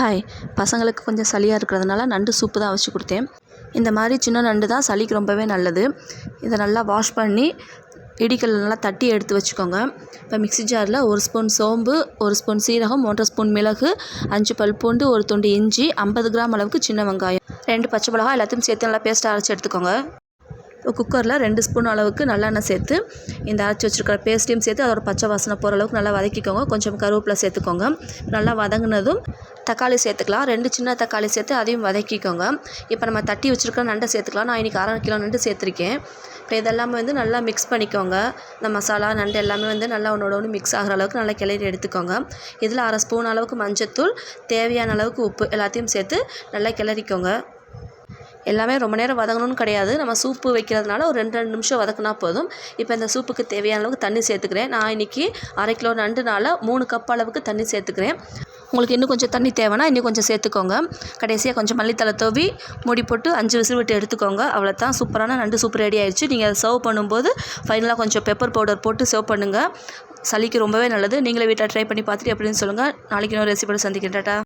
Hi, பசங்களுக்கு கொஞ்சம் சளியாக இருக்கிறதுனால நண்டு சூப்பு தான் வச்சு கொடுத்தேன். இந்த மாதிரி சின்ன நண்டு தான் சளிக்கு ரொம்பவே நல்லது. இதை நல்லா வாஷ் பண்ணி இடிக்கல்ல நல்லா தட்டி எடுத்து வச்சுக்கோங்க. இப்போ மிக்ஸி ஜாரில் 1 ஸ்பூன் சோம்பு, 1 ஸ்பூன் சீரகம், 1 ஸ்பூன் மிளகு, 5 பல் பூண்டு, 1 துண்டு இஞ்சி, 50 கிராம் அளவுக்கு சின்ன வெங்காயம், 2 பச்சை மிளகாய் எல்லாத்தையும் சேர்த்து நல்லா பேஸ்ட்டாக அரைச்சி எடுத்துக்கோங்க. இப்போ குக்கரில் 2 ஸ்பூன் அளவுக்கு நல்லெண்ணெய் சேர்த்து இந்த அரைச்சி வச்சுருக்கிற பேஸ்ட்டையும் சேர்த்து அதோட பச்சை வாசனை போகிற அளவுக்கு நல்லா வதக்கிக்கோங்க. கொஞ்சம் கருவேப்பிலை சேர்த்துக்கோங்க. நல்லா வதங்கினதும் தக்காளி சேர்த்துக்கலாம். 2 சின்ன தக்காளி சேர்த்து அதையும் வதக்கிக்கோங்க. இப்போ நம்ம தட்டி வச்சுருக்கிற நண்டை சேர்த்துக்கலாம். நான் இன்றைக்கி 1/2 கிலோ நண்டு சேர்த்துருக்கேன். இப்போ இதெல்லாமே நல்லா மிக்ஸ் பண்ணிக்கோங்க. இந்த மசாலா நண்டு எல்லாமே நல்லா ஒன்றோட ஒன்று மிக்ஸ் ஆகிற அளவுக்கு நல்லா கிளறி எடுத்துக்கோங்க. இதில் 1/2 ஸ்பூன் அளவுக்கு மஞ்சத்தூள், தேவையான அளவுக்கு உப்பு எல்லாத்தையும் சேர்த்து நல்லா கிளறிக்கோங்க. எல்லாமே ரொம்ப நேரம் வதங்கணும்னு கிடையாது. நம்ம சூப்பு வைக்கிறதுனால ஒரு 2 நிமிஷம் வதக்குனா போதும். இப்போ இந்த சூப்புக்கு தேவையான அளவுக்கு தண்ணி சேர்த்துக்கிறேன். நான் இன்றைக்கி 1/2 கிலோ நண்டுனால 3 கப் அளவுக்கு தண்ணி சேர்த்துக்கிறேன். உங்களுக்கு இன்னும் கொஞ்சம் தண்ணி தேவைன்னா இன்னும் கொஞ்சம் சேர்த்துக்கோங்க. கடைசியாக கொஞ்சம் மல்லித்தலை தூவி மூடி போட்டு 5 விசில் விட்டு எடுத்துக்கோங்க. அவ்வளோதான், சூப்பரான நண்டு சூப் ரெடி ஆயிடுச்சு. நீங்கள் அதை சர்வ் பண்ணும்போது ஃபைனலாக கொஞ்சம் பெப்பர் பவுடர் போட்டு சர்வ் பண்ணுங்கள். சளிக்கு ரொம்பவே நல்லது. நீங்களே வீட்டில் ட்ரை பண்ணி பார்த்துட்டு எப்படின்னு சொல்லுங்கள். நாளைக்கு இன்னொரு ரெசிபியோட சந்திக்கிறேன். டாடா.